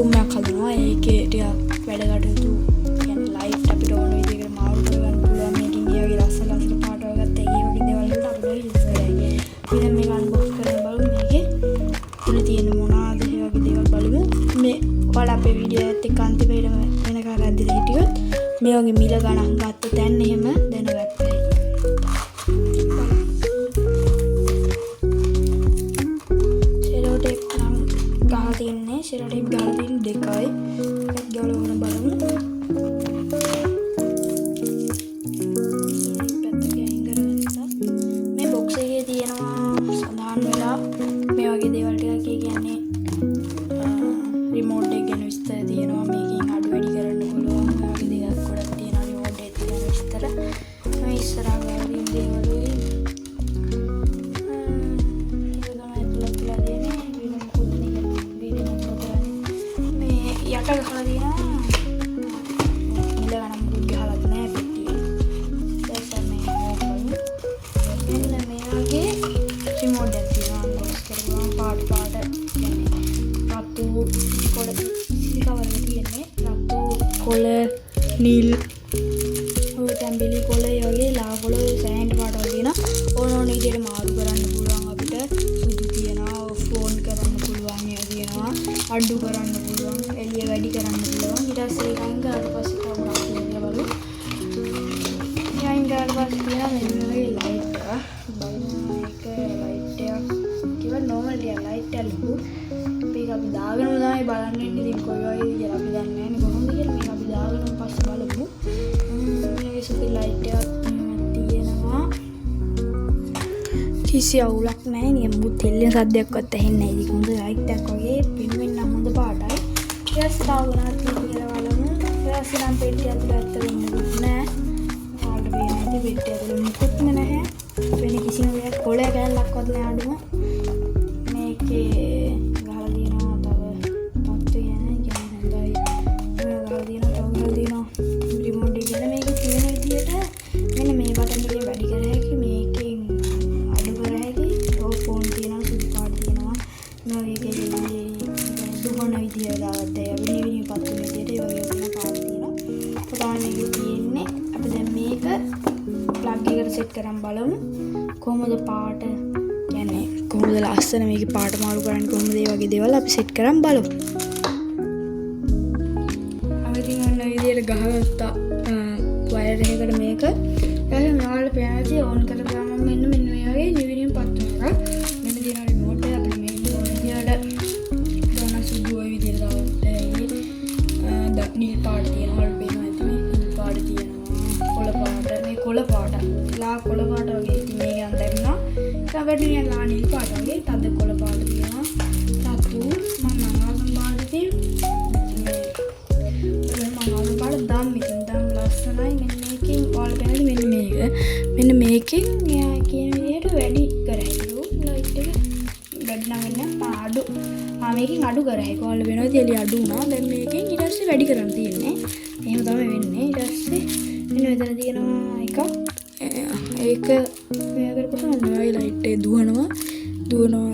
Room එකක් හදනවා. ඒකේ ටිකක් වැඩ කටයුතු කියන්නේ ලයිට් අපිට ඕන විදිහකට මාරු කරගන්න පුළුවන්. මේකෙන් ගියාගේ ලස්සන පාට වලට ඒ වගේ දේවල් වලට අපිට යූස් කරයි. ඉතින් මේක අන්බොක්ස් කරලා බලමු මේකේ තුල තියෙන මොනවාද ඒ වගේ දේවල් බලමු. මේ ඔයාලා අපේ වීඩියෝ එකත් එක්ක අන්තිමට වෙනකන් රැඳිලා හිටියොත් මේ වගේ මිල ගණන් ගත්ත තැන් එහෙම දැනගත්තා. ශිරටේ ගාලා තියෙන දෙකයි එකක් ගාලා වුණ බලමු. පැත්තක අයින් කරගත්තා. මේ බොක්ස් එකේ තියෙනවා සඳහන් වෙලා මේ වගේ දේවල් ටිකක්. ඒ කියන්නේ රිමෝට් එක ගැන විස්තර තියෙනවා. මේකෙන් අඩු වැඩි කරන්න පුළුවන්. මේ වගේ දේවල් ගොඩක් තියෙනවා රිමෝට් එක ගැන විස්තර. මේ ඉස්සරහා ගාලා තියෙන දේවල් වලින් යට ගහලා තියෙනවා. මිල ගණන් මුකුත් ගහලත් නැහැ පිටියේ. දැන් මේ ඕකයි. මෙන්න මේ වගේ රිමෝට් එකක් තියෙනවා. අන්බොක්ස් කරගන්න පාට කියන්නේ රතු කොළ කවර් එක තියෙන්නේ. රතු කොළ නිල් ඔය තැඹිලි කොළ ඒ වගේ ලා කොළ සෑහෙන පාට වල තියෙනවා. ඕන විදිහට මාරු කරන්න පුළුවන් අපිට. සුදු තියෙනවා, ෆෝන් කරන්න පුළුවන් ඒවා තියෙනවා. අඩු කරන්න පුළුවන්, එළිය වැඩි කරන්න පුළුවන්. ඊට පස්සේ අයින් කරලා පස්සේ තව මොනවද කියලා බලමු. අයින් කරලා පස්සේ තියෙනවා මෙන්න මේ ලයිට් එක. බලන්න මේක ලයිට් එකක්. කිව්ව නෝමල් ටික ලයිට් එක ලොකු. මේක අපි දාගෙනම තමයි බලන්න ඉන්නේ. ඉතින් කොයි වගේ කියලා අපි දන්නේ නැහැ නේ කොහොමද කියලා. මේක අපි දාගෙනම පස්සේ බලමු. මේකේ සුපිරි ලයිට් එකක් තියෙනවා. කිසි අවුලක් නැහැ. නියම තෙල්ලෙන සද්දයක්වත් ඇහෙන්නේ නැහැ. ඒක හොඳ ලයිට් එකක් වගේ පින්වෙන්න නම් හොඳ පාටයි. ඊට තාවුණාත් කියලා බලමු. ඊට නම් පෙට්ටිය ඇතුළේ ඇත්තටම මොකුත් නැහැ. ආඩ වෙන්නේ නැති පෙට්ටිය ඇතුළේ මොකුත්ම නැහැ. වෙන කිසිම දෙයක් කොළ කැලලක්වත් නැහැ අඩුම. මේකේ ගහලා තියෙනවා තව තත්ත්වය ගැන කියන්නේ හොඳයි. ගහලා තියෙනවා රිමෝට් එක ගැන. මේක තියෙන විදිහට මෙන්න මේ බටන් එකේ වැඩි කර හැකි. මේකෙන් අඩු කර හැකි. ඔය ෆෝන් තියෙනවා, සුදු පාට තියෙනවා. මේකේ දුවන විදිය දාගත්තා. විනි පත්තු විදියට ඒ වගේ වෙන පාට තියෙනවා. පොතානේ මේක තියෙන්නේ. අපි දැන් මේක ප්ලග් එකට සෙට් කරන් බලමු. කොහොමද පාට කියන්නේ කොහොමද ලස්සන මේකේ පාට මාරු කරන්නේ කොහොමද ඒ වගේ දේවල් අපි සෙට් කරන් බලමු. අපි ඉතින් ඔන්න විදියට ගහගත්තා වයර් එකකට මේක. ඊළඟ මෙයාලට පෑදී ඕන් කරගම මෙන්න මේ වගේ නිවිනින් පත්තු එකක්. මෙන්න තියෙන රිමෝට් එක අපිට මේ විදියට ගන්න සුදු ඔය විදියට දාලා නිල් පාට තියෙනවා. වල පේනවා ඇති මේ නිල් පාට තියෙනවා. කොළ පාට මේ කොළ පාට ලා කොළ පාට වගේ ඉතින් මේක අන්දරිනවා. ඊට ලා නිල් පාට වගේ තද කොළ පාට තියෙනවා. සතු මම ආගම් පාටේ මේ මම ආගම් පාට දම් ඉතින් දම් ලස්සනයි. මෙන්න මේකෙන් ඔයාලා බලන්න මෙන්න මේකෙන් එයා කියන විදිහට වැඩි කරයි. ලයිට් එක වැඩි නම් වෙන අඩු මේකෙන් අඩු කරයි. ඔයාලා වෙනවා එළිය අඩු වුණා. දැන් මේකෙන් ඊට පස්සේ වැඩි කරන් තියෙන්නේ. එහෙම තමයි වෙන්නේ. ඊට පස්සේ මෙන්න මෙතන තියෙනවා එකක්. ඒක මේකට කොහොමද මේ ලයිට් එක දුවනවා.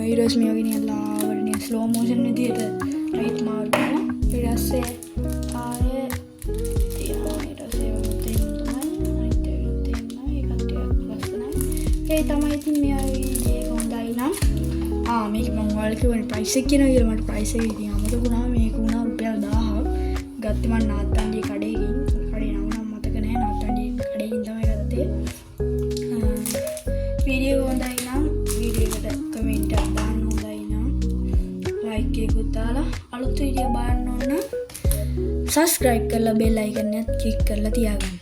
ඊට පස්සේ මේ වගේ නිකන් ලාවට නිකන් ස්ලෝ මෝෂන් විදිහට ලයිට් මාරු කරනවා. ඊට පස්සේ ආයේ තියෙනවා. ඊට පස්සේ ඒ තමයි ඉතින් මේක හොඳයි නම් මේක මම ඔයාලට කිව්වනේ ප්‍රයිස් එක කියනවා කියලා. මට ප්‍රයිස් එක ඉතින් අමතක වුණා. මේක වුණා රුපියල් 1000ක්. ගත්තේ මම නාත්තන්ගේ කඩේකින්. කඩේ නම මතක නැහැ. නාත්තන්ගේ කඩේකින් තමයි ගත්තේ. වීඩියෝ හොඳයි නම් වීඩියෝ එකට කමෙන්ට් එකක් දාන්න. හොඳයි නම් ලයික් එකකුත් දාලා අලුත් වීඩියෝ බලන්න ඕන නම් සබ්ස්ක්‍රයිබ් කරලා බෙල් අයිකන් එකත් ක්ලික් කරලා තියාගන්න.